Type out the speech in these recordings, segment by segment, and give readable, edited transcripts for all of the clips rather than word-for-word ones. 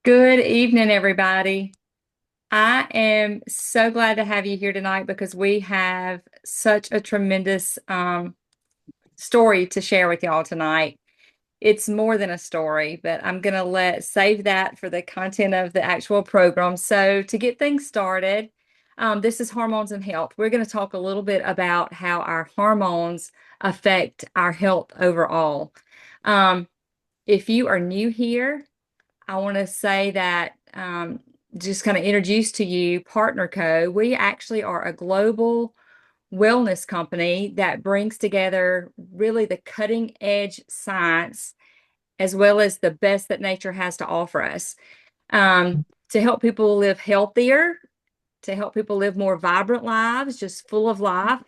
Good evening, everybody. I am so glad to have you here tonight because we have such a tremendous story to share with y'all tonight. It's more than a story, but I'm going to let save that for the content of the actual program. So, to get things started, this is Hormones and Health. We're going to talk a little bit about how our hormones affect our health overall. Um, if you are new here, I want to say that just kind of introduce to you Partner Co. We actually are a global wellness company that brings together really the cutting edge science as well as the best that nature has to offer us to help people live healthier, to help people live more vibrant lives, just full of life.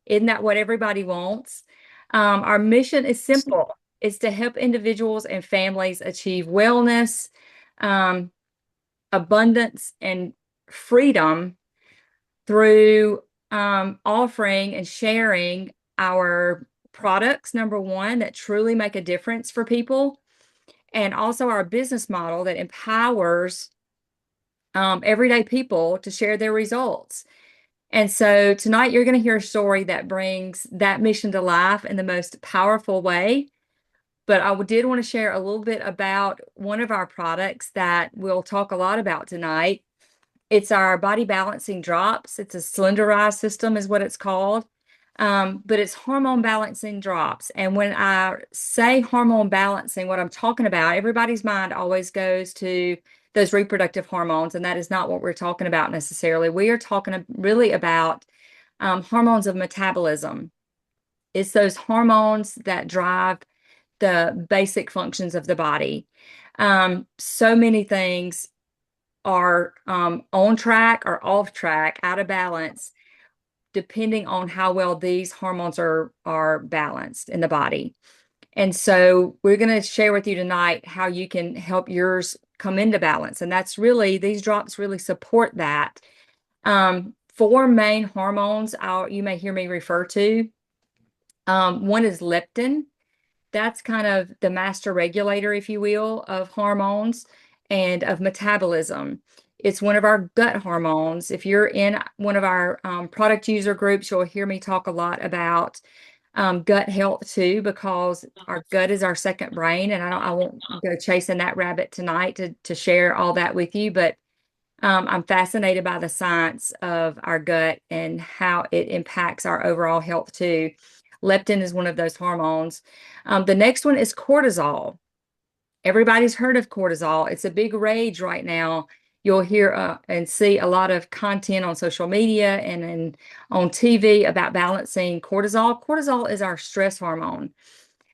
Isn't that what everybody wants? Our mission is simple. It's to help individuals and families achieve wellness, um, abundance and freedom through offering and sharing our products, number one, that truly make a difference for people, and also our business model that empowers everyday people to share their results. And so tonight you're going to hear a story that brings that mission to life in the most powerful way. But I did want to share a little bit about one of our products that we'll talk a lot about tonight. It's our body balancing drops. It's a slenderized system, is what it's called. But it's hormone balancing drops. And when I say hormone balancing, what I'm talking about, everybody's mind always goes to those reproductive hormones, and that is not what we're talking about necessarily. We are talking really about hormones of metabolism. It's those hormones that drive the basic functions of the body. So many things are on track or off track, out of balance, depending on how well these hormones are balanced in the body. And so we're going to share with you tonight how you can help yours come into balance. And that's really, these drops really support that. Four main hormones you may hear me refer to. One is leptin. That's kind of the master regulator, if you will, of hormones and of metabolism. It's one of our gut hormones. If you're in one of our product user groups, you'll hear me talk a lot about gut health too, because our gut is our second brain. And I won't go chasing that rabbit tonight to share all that with you, but I'm fascinated by the science of our gut and how it impacts our overall health too. Leptin is one of those hormones. The next one is cortisol. Everybody's heard of cortisol. It's a big rage right now. You'll hear and see a lot of content on social media and on TV about balancing cortisol. Cortisol is our stress hormone.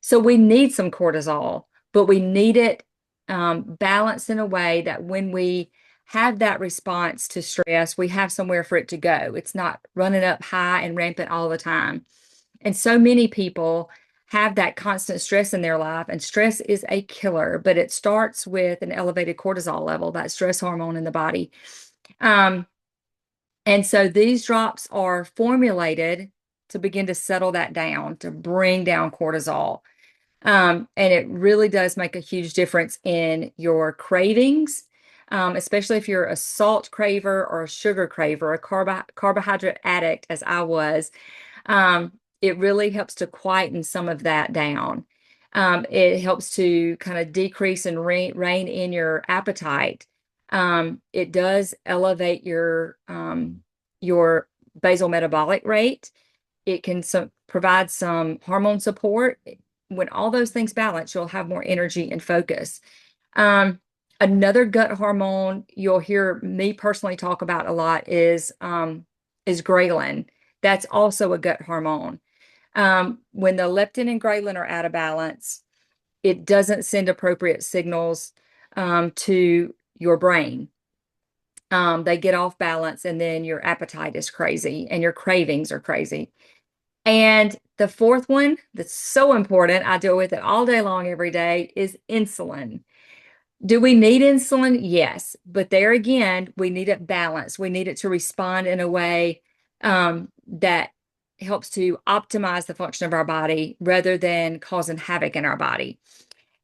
So we need some cortisol, but we need it balanced in a way that when we have that response to stress, we have somewhere for it to go. It's not running up high and rampant all the time. And so many people have that constant stress in their life, and stress is a killer, but it starts with an elevated cortisol level, that stress hormone in the body. Um, and so these drops are formulated to begin to settle that down, to bring down cortisol. And it really does make a huge difference in your cravings, especially if you're a salt craver or a sugar craver, a carbohydrate addict, as I was. It really helps to quieten some of that down. It helps to kind of decrease and rein in your appetite. It does elevate your basal metabolic rate. It can provide some hormone support. When all those things balance, you'll have more energy and focus. Another gut hormone you'll hear me personally talk about a lot is ghrelin. That's also a gut hormone. When the leptin and ghrelin are out of balance, it doesn't send appropriate signals to your brain. They get off balance, and then your appetite is crazy and your cravings are crazy. And the fourth one that's so important, I deal with it all day long, every day, is insulin. Do we need insulin? Yes. But there again, we need it balanced. We need it to respond in a way that helps to optimize the function of our body rather than causing havoc in our body.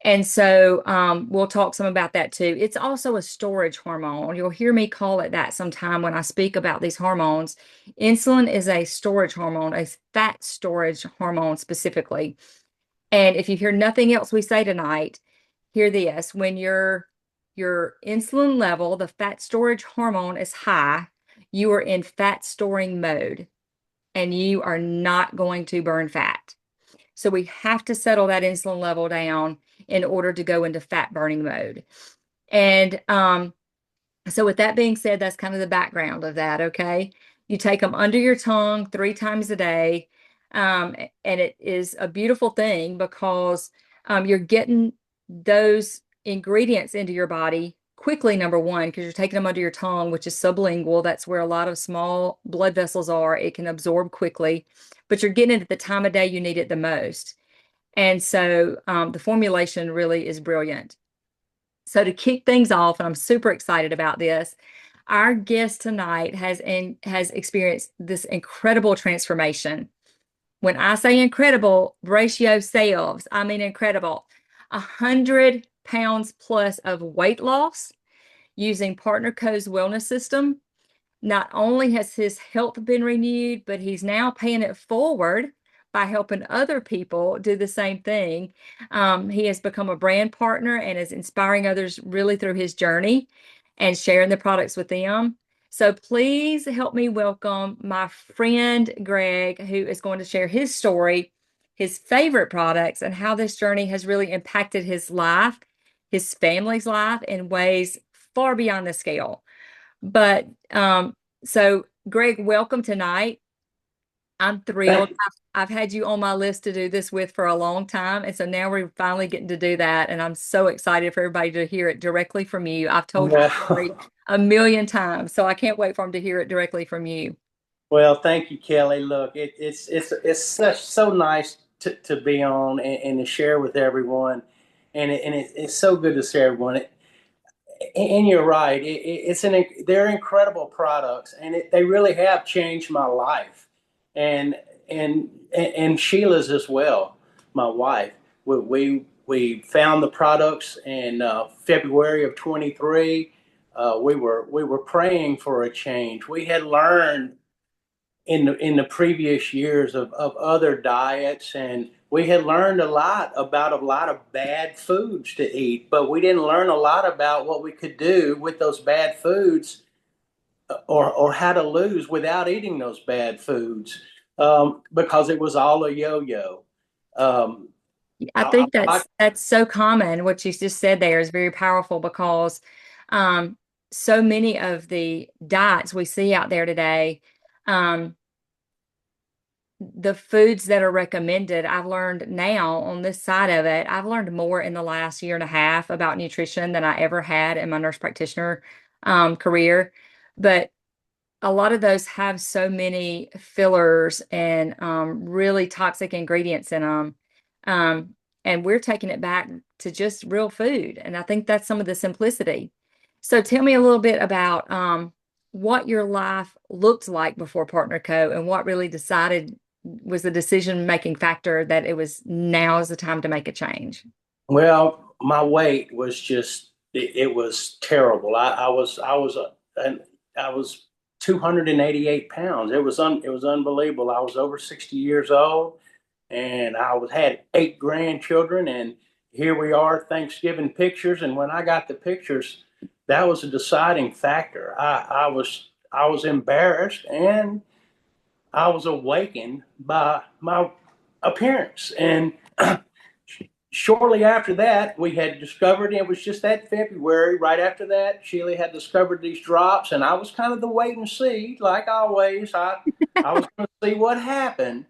And so we'll talk some about that too. It's also a storage hormone. You'll hear me call it that sometime when I speak about these hormones. Insulin is a storage hormone, a fat storage hormone specifically. And if you hear nothing else we say tonight, hear this. When your insulin level, the fat storage hormone is high, you are in fat storing mode and you are not going to burn fat. So we have to settle that insulin level down in order to go into fat burning mode. And so with that being said, that's kind of the background of that, okay? You take them under your tongue 3 times a day. And it is a beautiful thing because you're getting those ingredients into your body quickly, number one, because you're taking them under your tongue, which is sublingual. That's where a lot of small blood vessels are. It can absorb quickly, but you're getting it at the time of day you need it the most. And so the formulation really is brilliant. So to kick things off, and I'm super excited about this, our guest tonight has experienced this incredible transformation. When I say incredible, brace yourselves. I mean incredible. 100 pounds plus of weight loss using Partner Co's wellness system. Not only has his health been renewed, but he's now paying it forward by helping other people do the same thing. He has become a brand partner and is inspiring others really through his journey and sharing the products with them. So please help me welcome my friend Greg, who is going to share his story, his favorite products, and how this journey has really impacted his life, his family's life in ways far beyond the scale. But so Greg, welcome tonight. I'm thrilled. Thank I've had you on my list to do this with for a long time. And so now we're finally getting to do that. And I'm so excited for everybody to hear it directly from you. I've told your story well, a million times, so I can't wait for them to hear it directly from you. well, thank you, Kelly. Look, it's so nice to be on and to share with everyone, it's so good to see everyone. And you're right. They're incredible products, and they really have changed my life, and and Sheila's as well, my wife. We found the products in February of 23. We were praying for a change. We had learned in the previous years of other diets, and we had learned a lot about a lot of bad foods to eat, but we didn't learn a lot about what we could do with those bad foods, or how to lose without eating those bad foods, because it was all a yo-yo. um, I I, think I, that's so common. What you just said there is very powerful because um, so many of the diets we see out there today, um, the foods that are recommended, I've learned now on this side of it, I've learned more in the last year and a half about nutrition than I ever had in my nurse practitioner career. But a lot of those have so many fillers and really toxic ingredients in them. Um, and we're taking it back to just real food. And I think that's some of the simplicity. So tell me a little bit about what your life looked like before Partner Co. and what really decided was the decision-making factor that it was now is the time to make a change. well, my weight was it was terrible. An, I was 288 pounds. It was unbelievable. I was over 60 years old, and had 8 grandchildren, and here we are, Thanksgiving pictures. And when I got the pictures, that was a deciding factor. I was embarrassed, and I was awakened by my appearance. And shortly after that, we had discovered, it was just that February, right after that, Sheila had discovered these drops, and I was kind of the wait and see, like always. I was going to see what happened.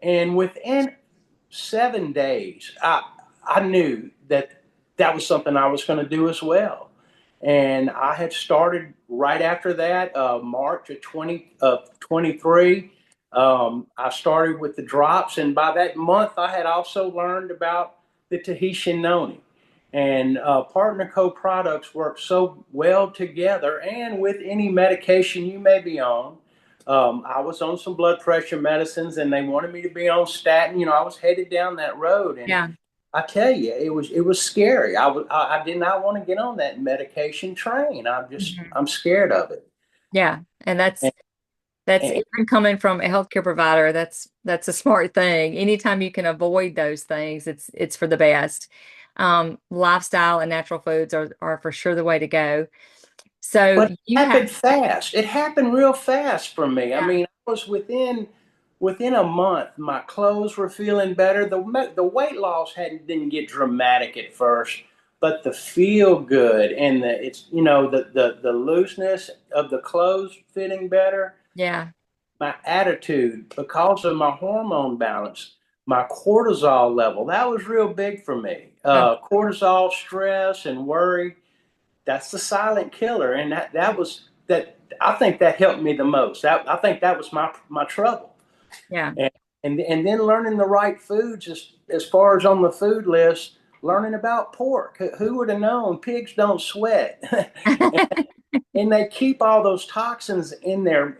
And within 7 days, I knew that was something I was going to do as well. And I had started right after that, March of 23. I started with the drops, and by that month, I had also learned about the Tahitian noni. And Partner Co products work so well together, and with any medication you may be on. I was on some blood pressure medicines, and they wanted me to be on statin. I was headed down that road, and Yeah. I tell you, it was scary. I did not want to get on that medication train. Mhm. I'm scared of it. Yeah, and And, that's and even coming from a healthcare provider. That's a smart thing. Anytime you can avoid those things, it's for the best. Lifestyle and natural foods are for sure the way to go. So but it you have, happened fast. It happened real fast for me. I yeah, mean, I was within a month. My clothes were feeling better. The weight loss didn't get dramatic at first, but the feel good and the looseness of the clothes fitting better. yeah, My attitude, because of my hormone balance, my cortisol level, that was real big for me. uh, Cortisol, stress, and worry, that's the silent killer. And that was that. I think that helped me the most. I think that was my trouble. yeah. And, and then learning the right foods as far as on the food list, learning about pork. Who would have known pigs don't sweat? And they keep all those toxins in their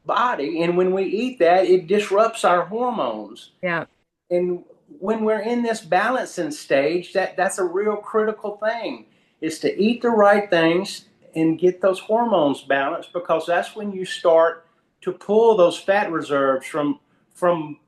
body, and when we eat that, it disrupts our hormones. Yeah, And when we're in this balancing stage, that's a real critical thing, is to eat the right things and get those hormones balanced, because that's when you start to pull those fat reserves from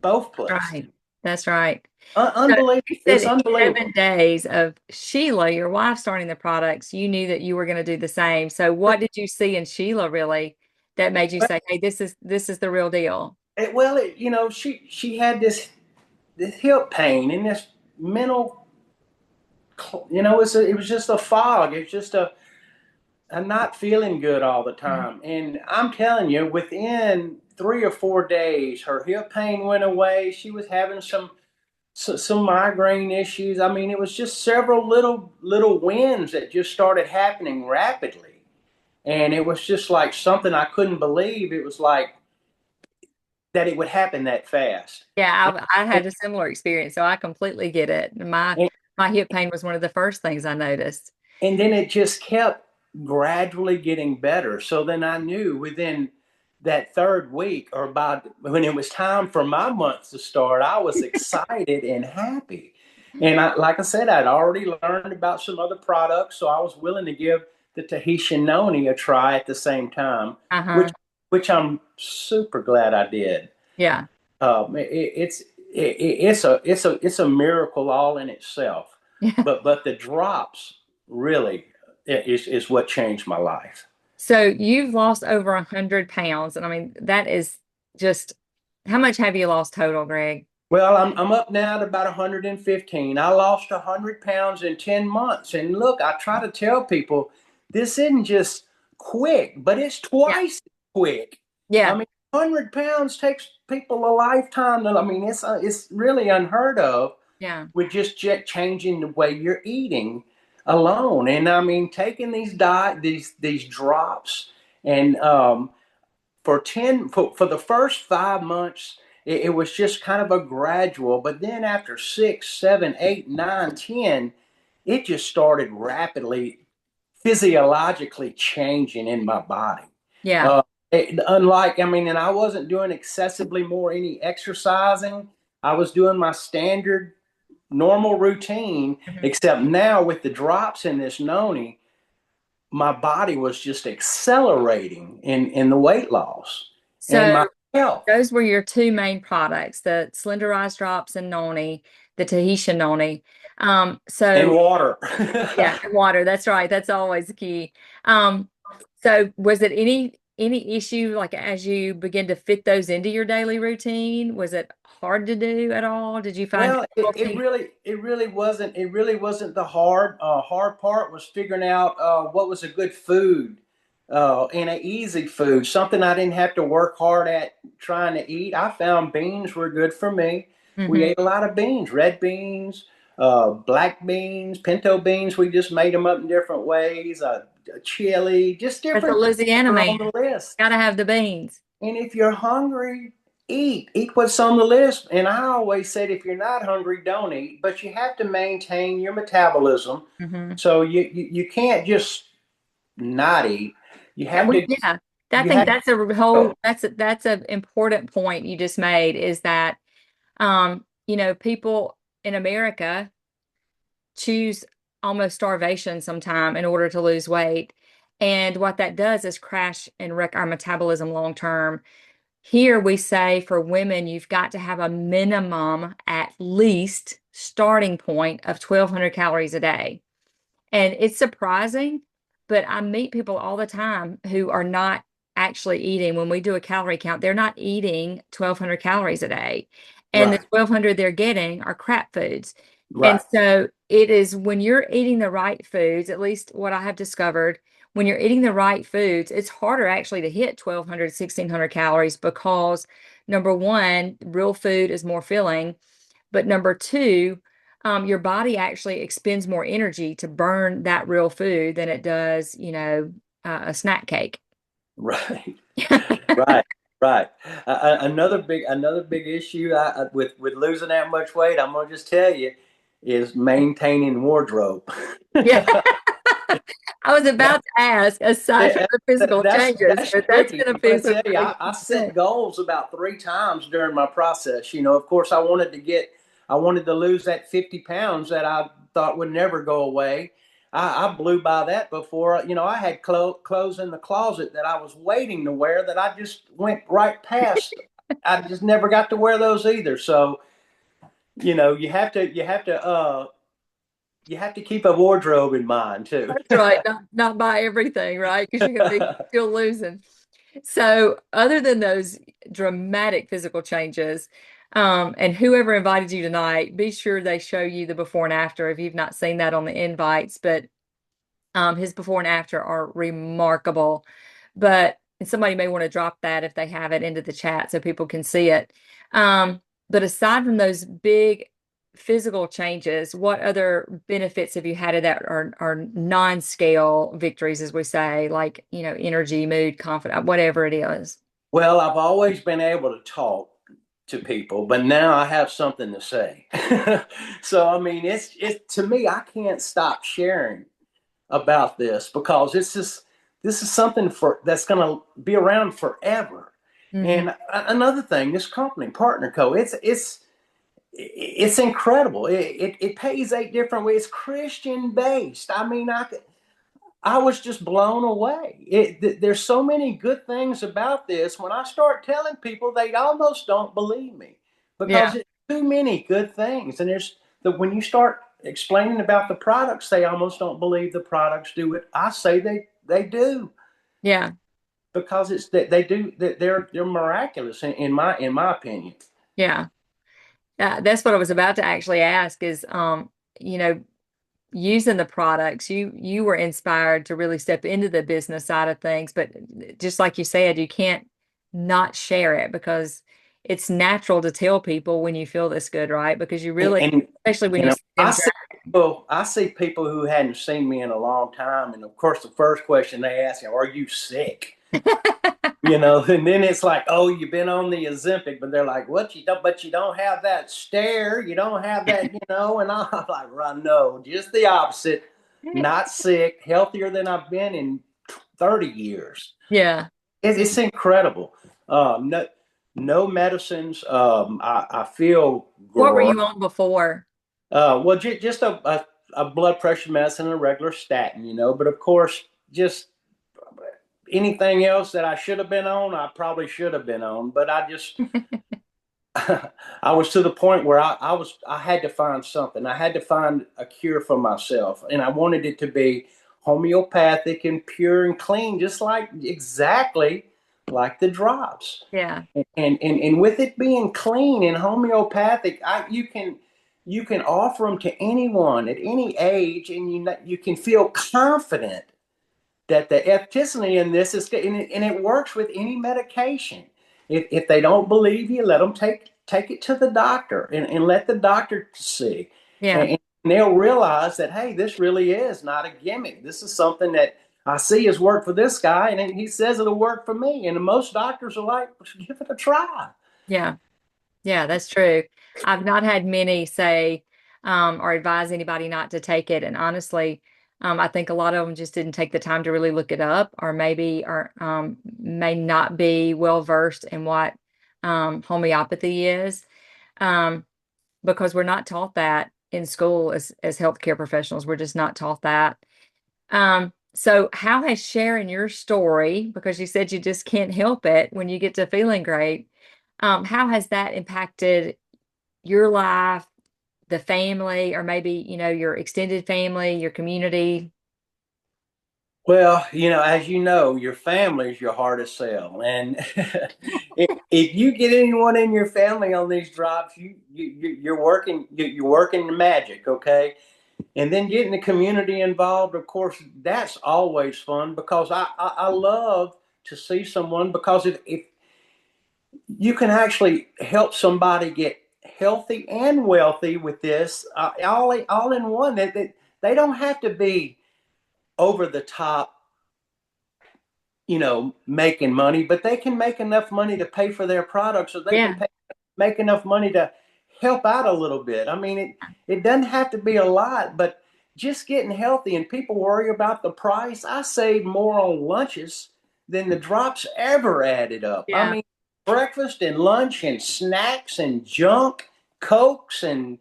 both places. right. That's right. So Unbelievable. you said It's in unbelievable. 7 days of Sheila, your wife, starting the products, you knew that you were going to do the same. So what did you see in Sheila really that made you say, "Hey, this is the real deal"? She had this hip pain and this mental, it was just a fog. It's just a not feeling good all the Mhm. time. And I'm telling you, within 3 or 4 days, her hip pain went away. She was having some migraine issues. I mean, it was just several little wins that just started happening rapidly. And it was just like something I couldn't believe. It was like that it would happen that fast. Yeah, I had a similar experience, so I completely get it. And, My hip pain was one of the first things I noticed. and then it just kept gradually getting better. So then I knew within that third week, or about when it was time for my month to start, I was excited and happy. And like I said, I'd already learned about some other products, so I was willing to give the Tahitian noni a try at the same time, which Uh-huh. which I'm super glad I did. Yeah. It's a miracle all in itself, but the drops really is what changed my life. So you've lost over 100 pounds, and I mean that is just how much have you lost total, Greg? Well, I'm up now to about 115. I lost 100 pounds in 10 months, and look, I try to tell people this isn't just quick, but it's Yeah. twice quick. I Yeah. mean, 100 pounds takes people a lifetime. I mean, it's really unheard of, Yeah. with just changing the way you're eating alone. And I mean, taking these drops, and for the first 5 months, it was just kind of a gradual. But then after 6, 7, 8, 9, 10, it just started rapidly physiologically changing in my body. Yeah. Uh, Unlike, I mean, and I wasn't doing excessively more any exercising. I was doing my standard normal routine, Mhm. except now with the drops in this noni, my body was just accelerating in the weight loss and So my health those were your two main products, the slenderized drops and noni, the Tahitian noni. and So water. yeah, and water. That's right. That's always the key. Um, so was it any issue like as you begin to fit those into your daily routine? Was it hard to do at all? Did you find Well, difficulty? it really wasn't the hard part was figuring out what was a good food, and an easy food, something I didn't have to work hard at trying to eat. I found beans were good for me. We Hmm. ate a lot of beans, red beans, black beans, pinto beans. We just made them up in different ways. Chili, just As a different things Louisiana are man, on the list. gotta have the beans. And if you're hungry, eat what's on the list. And I always said, if you're not hungry, don't eat. But you have to maintain your metabolism. Hmm. So you can't just not eat. You Yeah, have to yeah. I you think have that's a to. whole that's an important point you just made is that people in America choose almost starvation sometime in order to lose weight. And what that does is crash and wreck our metabolism long term. Here we say for women, you've got to have a minimum at least starting point of 1,200 calories a day. And it's surprising, but I meet people all the time who are not actually eating. When we do a calorie count, they're not eating 1,200 calories a day. And the Right. 1,200 they're getting are crap foods. And Right. so it is when you're eating the right foods, at least what I have discovered, when you're eating the right foods, it's harder actually to hit 1,200, 1,600 calories because number one, real food is more filling. But number two, your body actually expends more energy to burn that real food than it does, a snack cake. Right. Right. Right. Another big issue with losing that much weight, I'm gonna just tell you, is maintaining wardrobe. Yeah. I was That, about to ask, aside from that- the physical changes, that's but that's tricky. been a I'm gonna piece of tell you, really I good thing. set goals about 3 times during my process. Of course, I wanted to lose that 50 pounds that I thought would never go away. I blew by that before. I had clothes in the closet that I was waiting to wear that I just went right past. I just never got to wear those either. So, you have to keep a wardrobe in mind too. That's right. Not buy everything, right? Because you're going to be still losing. So, other than those dramatic physical changes, and whoever invited you tonight, be sure they show you the before and after if you've not seen that on the invites. But his before and after are remarkable. But and somebody may want to drop that if they have it into the chat so people can see it. But aside from those big physical changes, what other benefits have you had of that are non-scale victories, as we say, like, energy, mood, confidence, whatever it is? Well, I've always been able to talk to people, but now I have something to say. So I mean, it's to me, I can't stop sharing about this because this is something that's going to be around forever. Hmm. And another thing, this company, Partner Co, it's incredible. It pays 8 different ways. It's Christian based. I mean, I was just blown away. There's so many good things about this. When I start telling people, they almost don't believe me Yeah, because it's too many good things. And when you start explaining about the products, they almost don't believe the products do it. I say they do yeah, because it's that they do that they're miraculous in my opinion. yeah. That's what I was about to actually ask is, you know, using the products, you were inspired to really step into the business side of things, but just like you said, you can't not share it because it's natural to tell people when you feel this good, right? Because you really, And especially when you you know, see them try. I see people who hadn't seen me in a long time, and of course, the first question they ask you, "Are you sick?" And then it's like, "Oh, you've been on the Ozempic," but they're like, "What you don't? But you don't have that stare. You don't have that." And I'm like, "Right, no, just the opposite. Not sick, healthier than I've been in 30 years. Yeah. It's incredible. No, no medicines. I feel What were great. you on before? Well, just a blood pressure medicine and a regular statin, but of course, just anything else that I should have been on, I probably should have been on. But I was to the point where I had to find something. I had to find a cure for myself, and I wanted it to be homeopathic and pure and clean, just like exactly like the drops. Yeah. And with it being clean and homeopathic, you can offer them to anyone at any age, and you can feel confident that the efficacy in this and it works with any medication. If they don't believe you, let them take it to the doctor and let the doctor see, Yeah. and they'll realize that, hey, this really is not a gimmick. This is something that I see has worked for this guy, and he says it'll work for me. And most doctors are like, give it a try. Yeah. Yeah, that's true. I've not had many say or advise anybody not to take it. And honestly, I think a lot of them just didn't take the time to really look it up, or maybe or may not be well versed in what homeopathy is. Um, because we're not taught that in school as healthcare professionals. We're just not taught that. So how has sharing your story, because you said you just can't help it when you get to feeling great, how has that impacted your life, the family, or maybe, your extended family, your community? Well, as you know, your family is your hardest sell, and if you get anyone in your family on these drops, you're working the magic, okay? And then getting the community involved, of course, that's always fun because I love to see someone, because if you can actually help somebody get healthy and wealthy with this, all in one, they don't have to be over the top, making money, but they can make enough money to pay for their products, so they can Yeah. make enough money to help out a little bit. I mean, it doesn't have to be a lot, but just getting healthy. And people worry about the price. I save more on lunches than the drops ever added up. I Yeah. mean, breakfast and lunch and snacks and junk, cokes and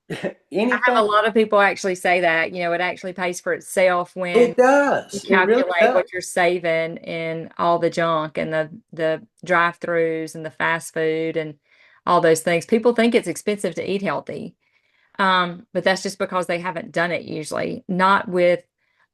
I have anything. a lot of people actually say that, it actually pays for itself when It you does. It really calculate does. what you're saving in all the junk and the drive-throughs and the fast food and all those things. People think it's expensive to eat healthy. But that's just because they haven't done it usually, not with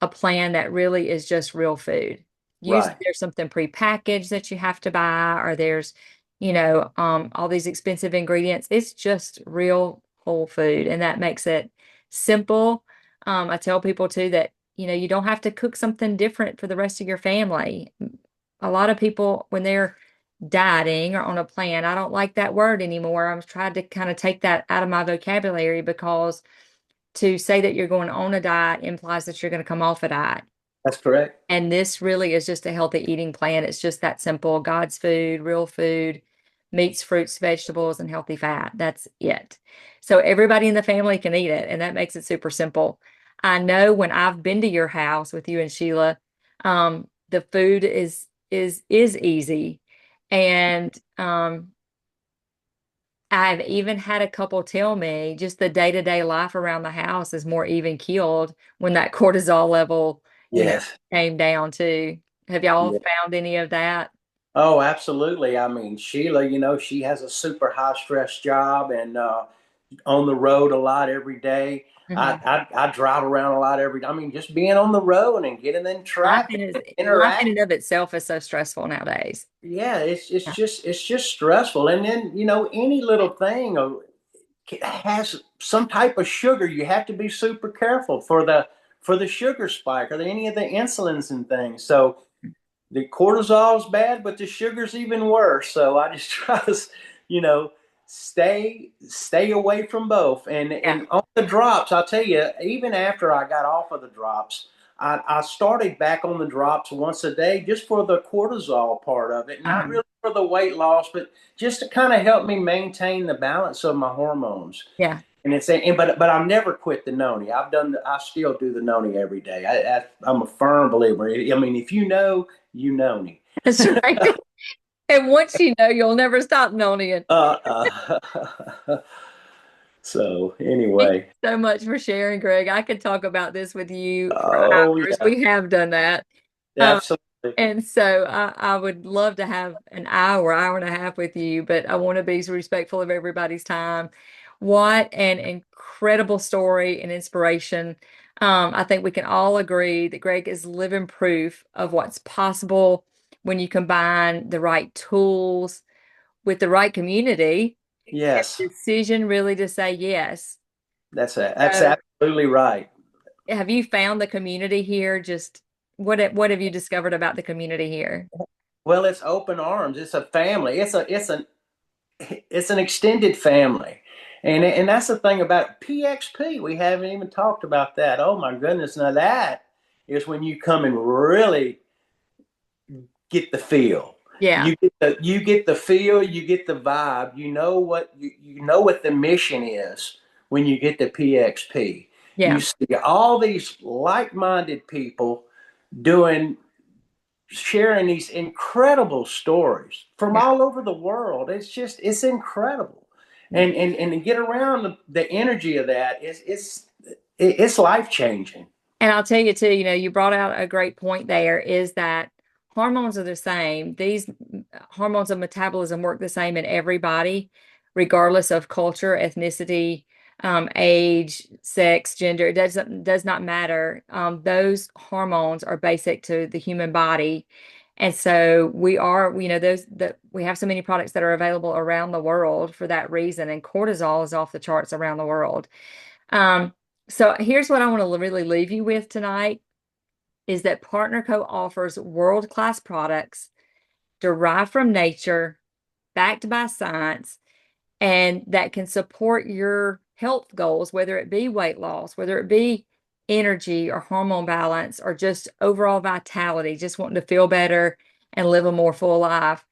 a plan that really is just real food. Usually Right. there's something prepackaged that you have to buy, or there's, all these expensive ingredients. It's just real whole food, and that makes it simple. I tell people too that, you don't have to cook something different for the rest of your family. A lot of people, when they're dieting or on a plan. I don't like that word anymore. I've tried to kind of take that out of my vocabulary, because to say that you're going on a diet implies that you're going to come off a diet. That's correct. And this really is just a healthy eating plan. It's just that simple. God's food, real food, meats, fruits, vegetables, and healthy fat. That's it. So everybody in the family can eat it, and that makes it super simple. I know when I've been to your house with you and Sheila, the food is easy. And I've even had a couple tell me just the day-to-day life around the house is more even keeled when that cortisol level, Yes. came down too. Have y'all Yeah. found any of that? Oh, absolutely. I mean, Sheila, she has a super high stress job, and on the road a lot every day. Hmm. I drive around a lot every day. I mean, just being on the road and getting in traffic and Life in interact. and of itself is so stressful nowadays. Yeah, it's Yeah. just stressful. And then, any little thing has some type of sugar. You have to be super careful for the sugar spike or any of the insulins and things. So the cortisol's bad, but the sugar's even worse. So I just try to, you know, stay away from both. And Yeah. on the drops, I'll tell you, even after I got off of the drops, I started back on the drops once a day just for the cortisol part of it, not Uh-huh. really for the weight loss, but just to kind of help me maintain the balance of my hormones. Yeah. And but I've never quit the noni. I still do the noni every day. I'm a firm believer. I mean, if you know, you know me. That's right. And once you know, you'll never stop knowing it. So Thank anyway, you so much for sharing, Greg. I could talk about this with you for oh hours. yeah, We have done that. Um, absolutely. And so I would love to have an hour and a half with you, but I want to be respectful of everybody's time. What an incredible story and inspiration. I think we can all agree that Greg is living proof of what's possible when you combine the right tools with the right community and Yes, decision really to say yes. that's So absolutely right. have you found the community here? Just what have you discovered about the community here? Well, it's open arms. It's a family. It's an extended family. And that's the thing about PXP. We haven't even talked about that. Oh my goodness. Now that is when you come and really get the feel. Yeah, You get the feel, you get the vibe. You know what the mission is when you get to PXP. You yeah, see all these like-minded people doing sharing these incredible stories from yeah. all over the world. It's incredible. and to get around the energy of that is it's life changing. And I'll tell you too, you brought out a great point there is that hormones are the same. These hormones of metabolism work the same in everybody, regardless of culture, ethnicity, age, sex, gender. It does not matter. Those hormones are basic to the human body. And so we are, those that we have so many products that are available around the world for that reason. And cortisol is off the charts around the world. Um, so here's what I want to really leave you with tonight is that Partner Co. offers world-class products derived from nature, backed by science, and that can support your health goals, whether it be weight loss, whether it be energy or hormone balance, or just overall vitality, just wanting to feel better and live a more full life.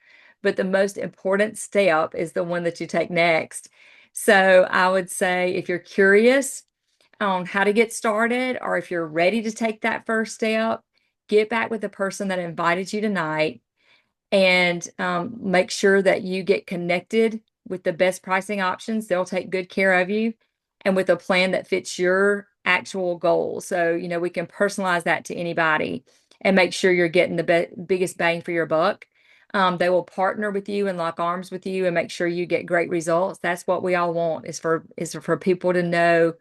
But the most important step is the one that you take next. So I would say if you're curious on how to get started, or if you're ready to take that first step, get back with the person that invited you tonight and make sure that you get connected with the best pricing options. They'll take good care of you and with a plan that fits your actual goals. So, we can personalize that to anybody and make sure you're getting the biggest bang for your buck. They will partner with you and lock arms with you and make sure you get great results. That's what we all want is for people to know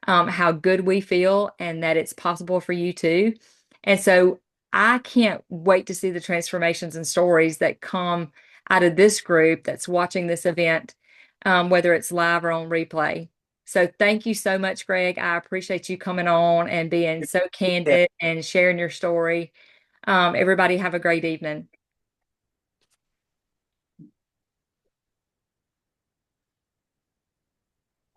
how good we feel and that it's possible for you too. And so I can't wait to see the transformations and stories that come out of this group that's watching this event, whether it's live or on replay. So thank you so much, Greg. I appreciate you coming on and being so Yeah. candid and sharing your story. Everybody have a great evening.